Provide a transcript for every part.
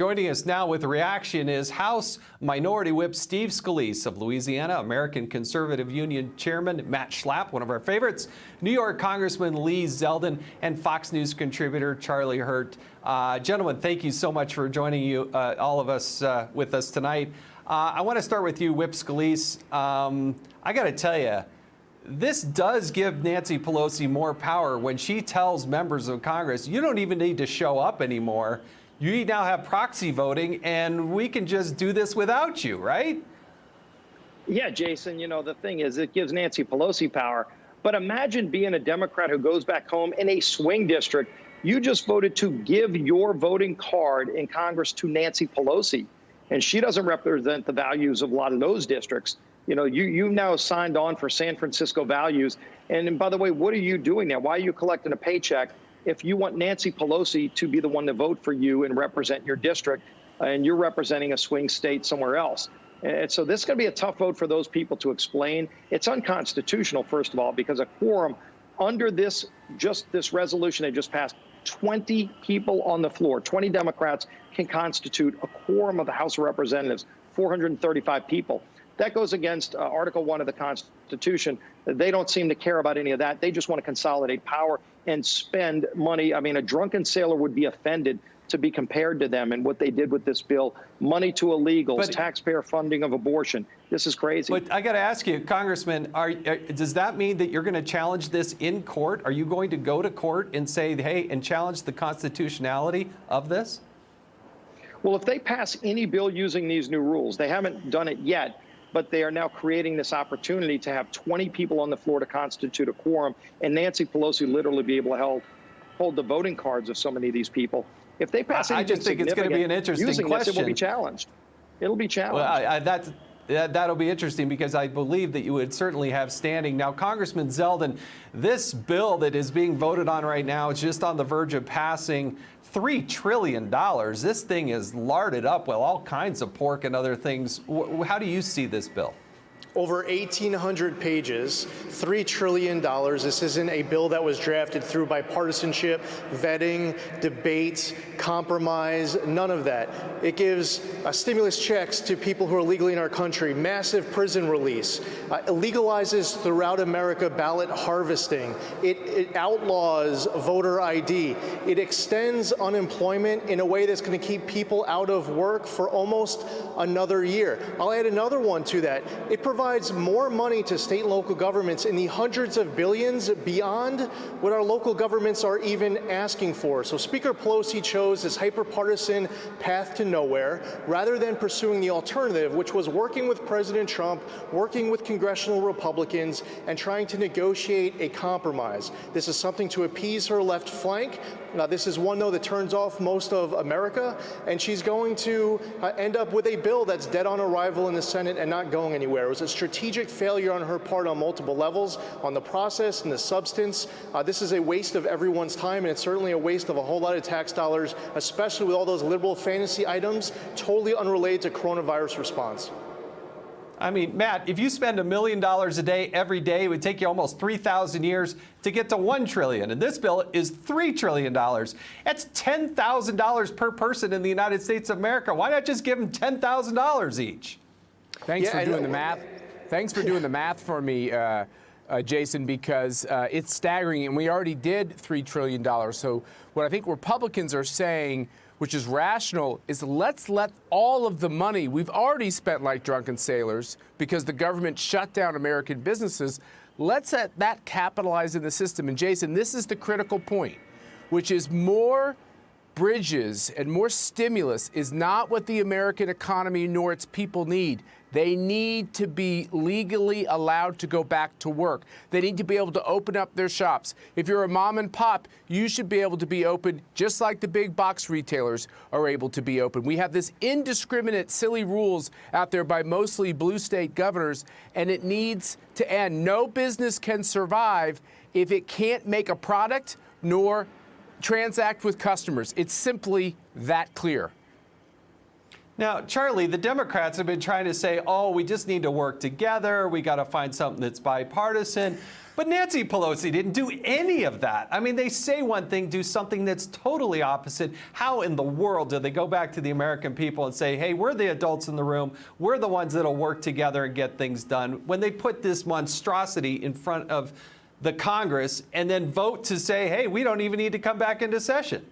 Joining us now with a reaction is House Minority Whip Steve Scalise of Louisiana, American Conservative Union Chairman Matt Schlapp, one of our favorites, New York Congressman Lee Zeldin, and Fox News contributor Charlie Hurt. Gentlemen, thank you so much for joining you, all of us, with us tonight. I want to start with you, Whip Scalise. I got to tell you, this does give Nancy Pelosi more power when she tells members of Congress, you don't even need to show up anymore. You now have proxy voting, and we can just do this without you, right? Yeah, Jason, you know, the thing is, it gives Nancy Pelosi power. But imagine being a Democrat who goes back home in a swing district. You just voted to give your voting card in Congress to Nancy Pelosi, and she doesn't represent the values of a lot of those districts. You know, you've now signed on for San Francisco values. And by the way, what are you doing now? Why are you collecting a paycheck if you want Nancy Pelosi to be the one to vote for you and represent your district, and you're representing a swing state somewhere else? And so this is going to be a tough vote for those people to explain. It's unconstitutional, first of all, because a quorum under this resolution they just passed, 20 people on the floor, 20 Democrats can constitute a quorum of the House of Representatives, 435 people. That goes against Article 1 of the Constitution. They don't seem to care about any of that. They just want to consolidate power and spend money. I mean, a drunken sailor would be offended to be compared to them and what they did with this bill. Money to illegals, taxpayer funding of abortion. This is crazy. But I got to ask you, Congressman, does that mean that you're going to challenge this in court? Are you going to go to court and say, hey, and challenge the constitutionality of this? Well, if they pass any bill using these new rules, they haven't done it yet, but they are now creating this opportunity to have 20 people on the floor to constitute a quorum, and Nancy Pelosi literally be able to hold the voting cards of so many of these people. If they pass anything I just think it's going to be an interesting question. It will be challenged. It'll be challenged. Well, that'll be interesting because I believe that you would certainly have standing. Now, Congressman Zeldin, this bill that is being voted on right now is just on the verge of passing $3 trillion. This thing is larded up with all kinds of pork and other things. How do you see this bill? Over 1,800 pages, $3 trillion. This isn't a bill that was drafted through bipartisanship, vetting, debate, compromise, none of that. It gives stimulus checks to people who are legally in our country, massive prison release, legalizes throughout America ballot harvesting. It outlaws voter ID. It extends unemployment in a way that's going to keep people out of work for almost another year. I'll add another one to that. It provides more money to state and local governments in the hundreds of billions beyond what our local governments are even asking for. So Speaker Pelosi chose this hyper-partisan path to nowhere rather than pursuing the alternative, which was working with President Trump, working with congressional Republicans, and trying to negotiate a compromise. This is something to appease her left flank. This is one, though, that turns off most of America, and she's going to end up with a bill that's dead on arrival in the Senate and not going anywhere. It was a strategic failure on her part on multiple levels, on the process and the substance. This is a waste of everyone's time, and it's certainly a waste of a whole lot of tax dollars, especially with all those liberal fantasy items totally unrelated to coronavirus response. I mean, Matt, if you spend $1 million a day every day, it would take you almost 3,000 years to get to $1 trillion. And this bill is $3 trillion. That's $10,000 per person in the United States of America. Why not just give them $10,000 each? Thanks for doing the math. Thanks for doing the math for me, Jason, because it's staggering. And we already did $3 trillion. So what I think Republicans are saying, which is rational, is let's let all of the money we've already spent like drunken sailors because the government shut down American businesses, let's let that capitalize in the system. And Jason, this is the critical point, which is more bridges and more stimulus is not what the American economy nor its people need. They need to be legally allowed to go back to work. They need to be able to open up their shops. If you're a mom and pop, you should be able to be open just like the big box retailers are able to be open. We have this indiscriminate, silly rules out there by mostly blue state governors, and it needs to end. No business can survive if it can't make a product nor transact with customers. It's simply that clear. Now, Charlie, the Democrats have been trying to say, oh, we just need to work together. We got to find something that's bipartisan. But Nancy Pelosi didn't do any of that. I mean, they say one thing, do something that's totally opposite. How in the world do they go back to the American people and say, hey, we're the adults in the room, we're the ones that'll work together and get things done, when they put this monstrosity in front of the Congress and then vote to say, hey, we don't even need to come back into session?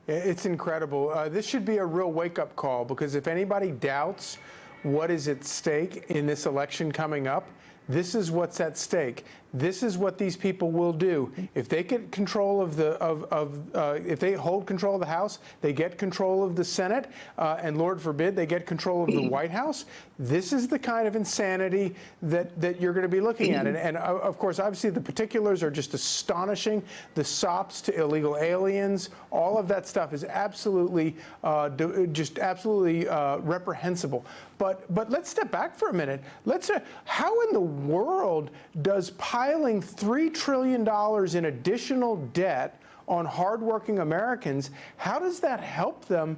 It's incredible. This should be a real wake-up call, because if anybody doubts what is at stake in this election coming up, this is what's at stake. This is what these people will do. If they get control of if they hold control of the House, they get control of the Senate, and Lord forbid they get control of the White House. This is the kind of insanity that you're going to be looking at. And of course, obviously, the particulars are just astonishing. The SOPs to illegal aliens, all of that stuff is absolutely, just absolutely reprehensible. But let's step back for a minute. How in the world does piling $3 trillion in additional debt on hardworking Americans, how does that help them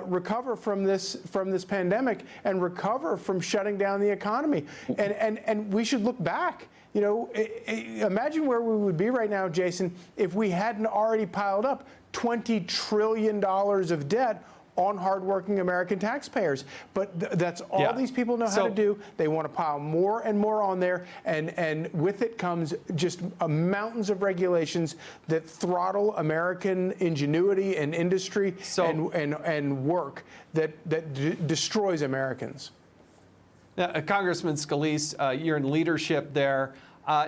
recover from this pandemic and recover from shutting down the economy? And we should look back. You know, imagine where we would be right now, Jason, if we hadn't already piled up $20 trillion of debt on hardworking American taxpayers. But that's all these people know how to do. They want to pile more and more on there, and with it comes just mountains of regulations that throttle American ingenuity and industry and work that destroys Americans. Now, Congressman Scalise, you're in leadership there.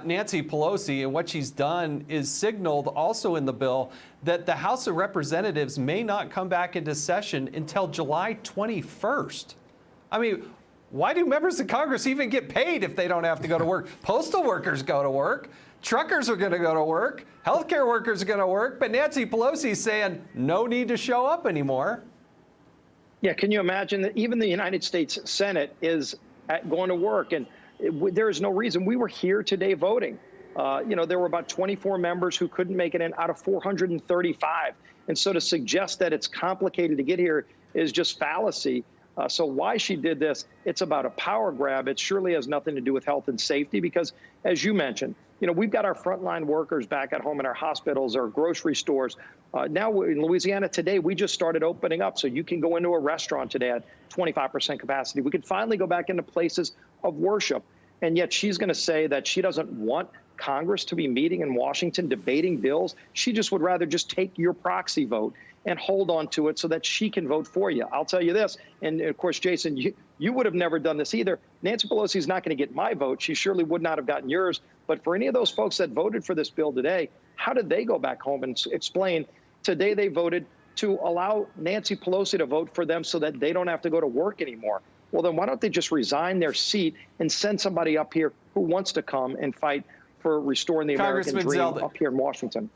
Nancy Pelosi and what she's done is signaled also in the bill that the House of Representatives may not come back into session until July 21st. I mean, why do members of Congress even get paid if they don't have to go to work? Postal workers go to work. Truckers are going to go to work. Healthcare workers are going to work. But Nancy Pelosi is saying no need to show up anymore. Yeah, can you imagine that even the United States Senate is going to work? And there is no reason. We were here today voting. You know, there were about 24 members who couldn't make it in out of 435. And so to suggest that it's complicated to get here is just fallacy. So why she did this, it's about a power grab. It surely has nothing to do with health and safety, because, as you mentioned, you know, we've got our frontline workers back at home in our hospitals, our grocery stores. Now in Louisiana today, we just started opening up. So you can go into a restaurant today at 25% capacity. We could finally go back into places of worship. And yet she's going to say that she doesn't want Congress to be meeting in Washington debating bills. She just would rather just take your proxy vote and hold on to it so that she can vote for you. I'll tell you this, and of course, Jason, you would have never done this either. Nancy Pelosi is not going to get my vote. She surely would not have gotten yours. But for any of those folks that voted for this bill today, how did they go back home and explain today they voted to allow Nancy Pelosi to vote for them so that they don't have to go to work anymore? Well, then why don't they just resign their seat and send somebody up here who wants to come and fight for restoring the American dream up here in Washington?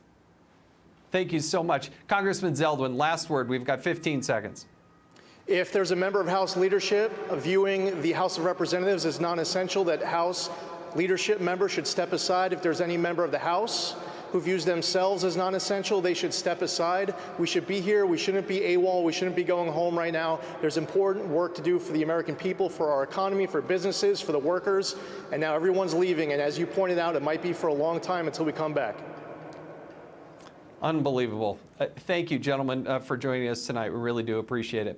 Thank you so much. Congressman Zeldin, last word. We've got 15 seconds. If there's a member of House leadership viewing the House of Representatives as non-essential, that House leadership member should step aside. If there's any member of the House who views themselves as non-essential, they should step aside. We should be here. We shouldn't be AWOL. We shouldn't be going home right now. There's important work to do for the American people, for our economy, for businesses, for the workers. And now everyone's leaving. And as you pointed out, it might be for a long time until we come back. Unbelievable. Thank you, gentlemen, for joining us tonight. We really do appreciate it.